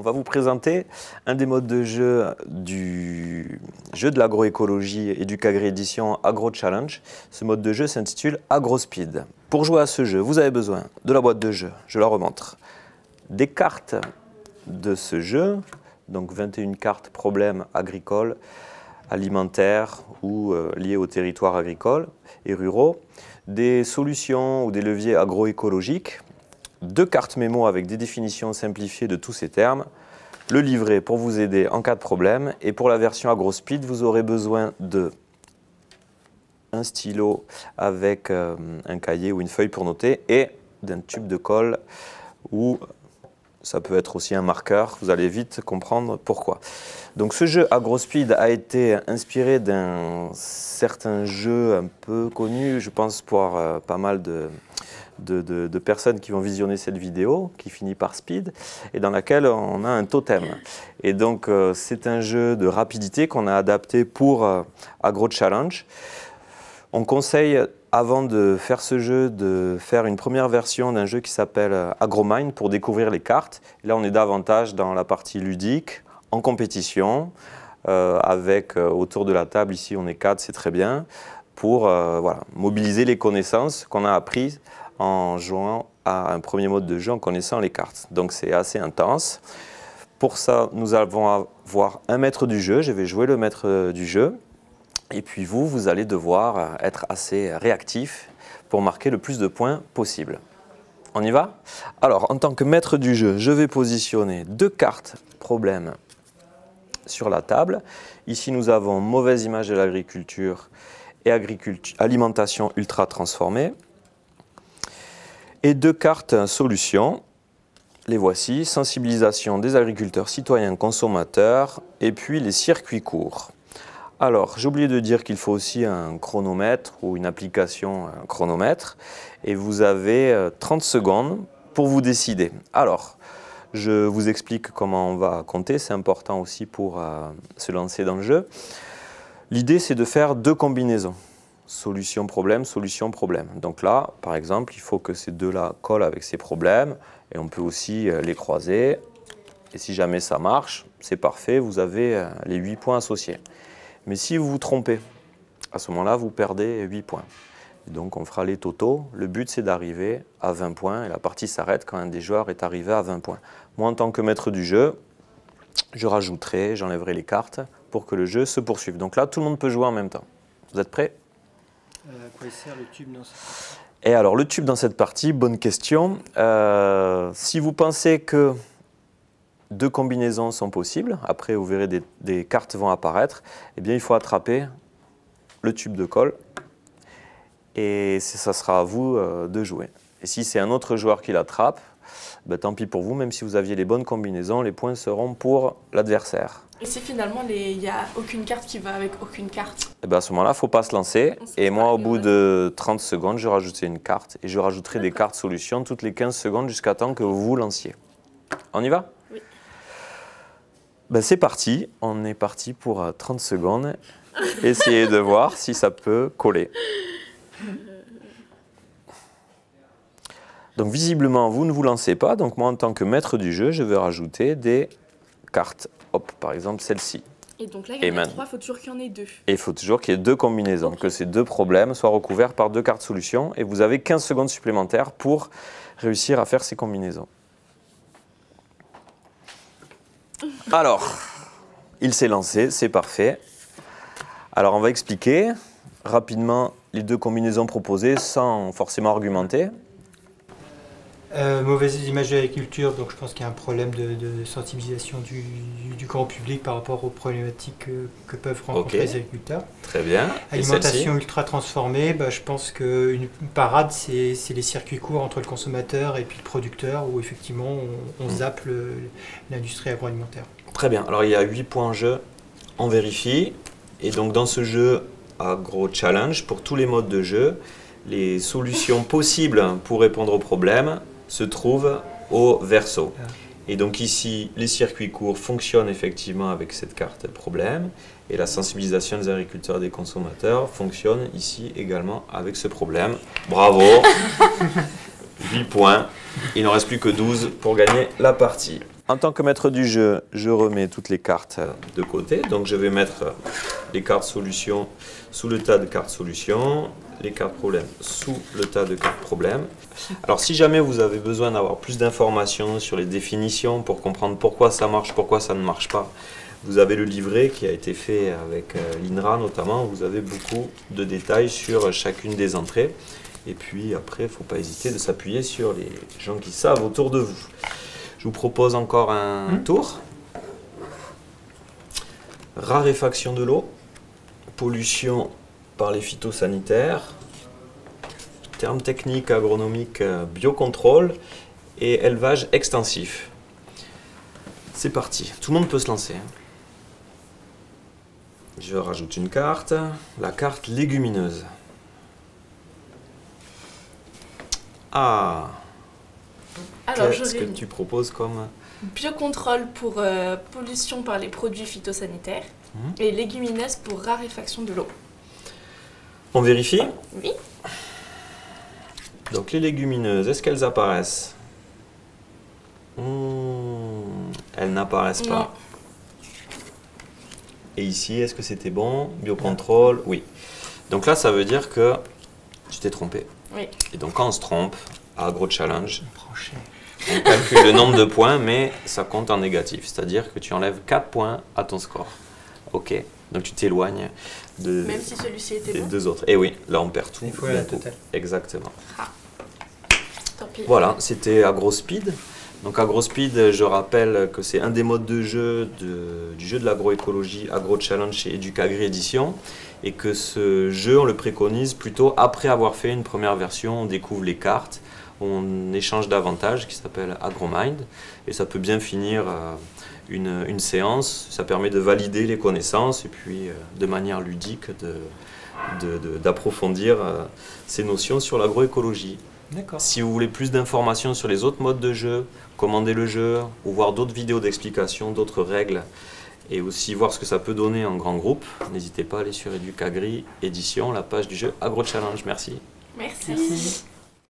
On va vous présenter un des modes de jeu du jeu de l'agroécologie et du Cagri Édition Agro Challenge. Ce mode de jeu s'intitule AgroSpeed. Pour jouer à ce jeu, vous avez besoin de la boîte de jeu, je la remontre, des cartes de ce jeu, donc 21 cartes problèmes agricoles, alimentaires ou liés au territoire agricole et ruraux, des solutions ou des leviers agroécologiques, 2 cartes mémo avec des définitions simplifiées de tous ces termes, le livret pour vous aider en cas de problème, et pour la version AgroSpeed, vous aurez besoin de un stylo avec un cahier ou une feuille pour noter et d'un tube de colle ou ça peut être aussi un marqueur, vous allez vite comprendre pourquoi. Donc ce jeu AgroSpeed a été inspiré d'un certain jeu un peu connu, je pense pour pas mal de personnes qui vont visionner cette vidéo, qui finit par Speed, et dans laquelle on a un totem. Et donc c'est un jeu de rapidité qu'on a adapté pour Agro Challenge. On conseille, avant de faire ce jeu, de faire une première version d'un jeu qui s'appelle AgroMine pour découvrir les cartes. Et là, on est davantage dans la partie ludique, en compétition, avec autour de la table, ici on est 4, c'est très bien, pour voilà, mobiliser les connaissances qu'on a apprises en jouant à un premier mode de jeu en connaissant les cartes. Donc c'est assez intense. Pour ça, nous allons avoir un maître du jeu, je vais jouer le maître du jeu. Et puis vous allez devoir être assez réactif pour marquer le plus de points possible. On y va? Alors, en tant que maître du jeu, je vais positionner 2 cartes problèmes sur la table. Ici, nous avons mauvaise image de l'agriculture et alimentation ultra transformée. Et 2 cartes solutions. Les voici, sensibilisation des agriculteurs, citoyens, consommateurs, et puis les circuits courts. Alors, j'ai oublié de dire qu'il faut aussi un chronomètre ou une application chronomètre. Et vous avez 30 secondes pour vous décider. Alors, je vous explique comment on va compter. C'est important aussi pour se lancer dans le jeu. L'idée, c'est de faire 2 combinaisons. Solution-problème, solution-problème. Donc là, par exemple, il faut que ces 2-là collent avec ces problèmes. Et on peut aussi les croiser. Et si jamais ça marche, c'est parfait. Vous avez les 8 points associés. Mais si vous vous trompez, à ce moment-là, vous perdez 8 points. Et donc, on fera les totaux. Le but, c'est d'arriver à 20 points. Et la partie s'arrête quand un des joueurs est arrivé à 20 points. Moi, en tant que maître du jeu, je rajouterai, j'enlèverai les cartes pour que le jeu se poursuive. Donc là, tout le monde peut jouer en même temps. Vous êtes prêts? À quoi sert le tube dans cette partie? Et alors, le tube dans cette partie, bonne question. Si vous pensez que 2 combinaisons sont possibles, après vous verrez des cartes vont apparaître, eh bien il faut attraper le tube de colle et ça sera à vous de jouer. Et si c'est un autre joueur qui l'attrape, ben, tant pis pour vous, même si vous aviez les bonnes combinaisons, les points seront pour l'adversaire. Et si finalement il n'y a aucune carte qui va avec aucune carte? Et ben à ce moment-là, il ne faut pas se lancer. Et moi, au bout de 30 secondes, je rajouterai une carte et je rajouterai des cartes solutions toutes les 15 secondes jusqu'à temps que vous vous lanciez. On y va? Oui. Ben c'est parti, on est parti pour 30 secondes. Essayez de voir si ça peut coller. Donc visiblement, vous ne vous lancez pas. Donc moi, en tant que maître du jeu, je vais rajouter des cartes. Hop, par exemple celle-ci. Et donc là, il y en a 3, il faut toujours qu'il y en ait 2. Et il faut toujours qu'il y ait 2 combinaisons, okay. Que ces 2 problèmes soient recouverts par 2 cartes solutions. Et vous avez 15 secondes supplémentaires pour réussir à faire ces combinaisons. Alors, il s'est lancé, c'est parfait. Alors, on va expliquer rapidement les 2 combinaisons proposées sans forcément argumenter. Mauvaise image de l'agriculture, donc je pense qu'il y a un problème de sensibilisation du grand public par rapport aux problématiques que peuvent rencontrer les agriculteurs. Très bien. Alimentation ultra transformée, bah, je pense qu'une parade, c'est les circuits courts entre le consommateur et puis le producteur, où effectivement on zappe l'industrie agroalimentaire. Très bien, alors il y a 8 points en jeu, on vérifie. Et donc dans ce jeu Agro Challenge, pour tous les modes de jeu, les solutions possibles pour répondre aux problèmes se trouvent au verso. Et donc ici, les circuits courts fonctionnent effectivement avec cette carte problème. Et la sensibilisation des agriculteurs et des consommateurs fonctionne ici également avec ce problème. Bravo! 8 points. Il n'en reste plus que 12 pour gagner la partie. En tant que maître du jeu, je remets toutes les cartes de côté. Donc je vais mettre les cartes solutions sous le tas de cartes solutions, les cartes problèmes sous le tas de cartes problèmes. Alors si jamais vous avez besoin d'avoir plus d'informations sur les définitions pour comprendre pourquoi ça marche, pourquoi ça ne marche pas, vous avez le livret qui a été fait avec l'INRA notamment. Vous avez beaucoup de détails sur chacune des entrées. Et puis après, il ne faut pas hésiter de s'appuyer sur les gens qui savent autour de vous. Je vous propose encore un tour. Raréfaction de l'eau, pollution par les phytosanitaires, termes techniques agronomiques, biocontrôle et élevage extensif. C'est parti, tout le monde peut se lancer. Je rajoute une carte, la carte légumineuse. Ah! Alors, Qu'est-ce que tu proposes comme... biocontrôle pour pollution par les produits phytosanitaires et légumineuse pour raréfaction de l'eau. On vérifie? Oui. Donc les légumineuses, est-ce qu'elles apparaissent? Elles n'apparaissent pas. Non. Et ici, est-ce que c'était bon? Biocontrôle? Oui. Donc là, ça veut dire que tu t'es trompé. Oui. Et donc quand on se trompe, à AgroChallenge, On prend cher. on calcule le nombre de points, mais ça compte en négatif. C'est-à-dire que tu enlèves 4 points à ton score. Ok, donc tu t'éloignes Même si celui-ci était des bon. deux autres. Et oui, là on perd tout. Il faut aller à la totale. Exactement. Tant pis. Voilà, c'était AgroSpeed. Donc AgroSpeed, je rappelle que c'est un des modes de jeu du jeu de l'agroécologie AgroChallenge chez Educagri Édition. Et que ce jeu, on le préconise plutôt après avoir fait une première version. On découvre les cartes, on échange davantage, qui s'appelle AgroMind. Et ça peut bien finir une séance. Ça permet de valider les connaissances et puis de manière ludique d'approfondir ces notions sur l'agroécologie. D'accord. Si vous voulez plus d'informations sur les autres modes de jeu, commander le jeu ou voir d'autres vidéos d'explication, d'autres règles et aussi voir ce que ça peut donner en grand groupe, n'hésitez pas à aller sur Educagri Édition, la page du jeu AgroChallenge. Merci. Merci. Merci.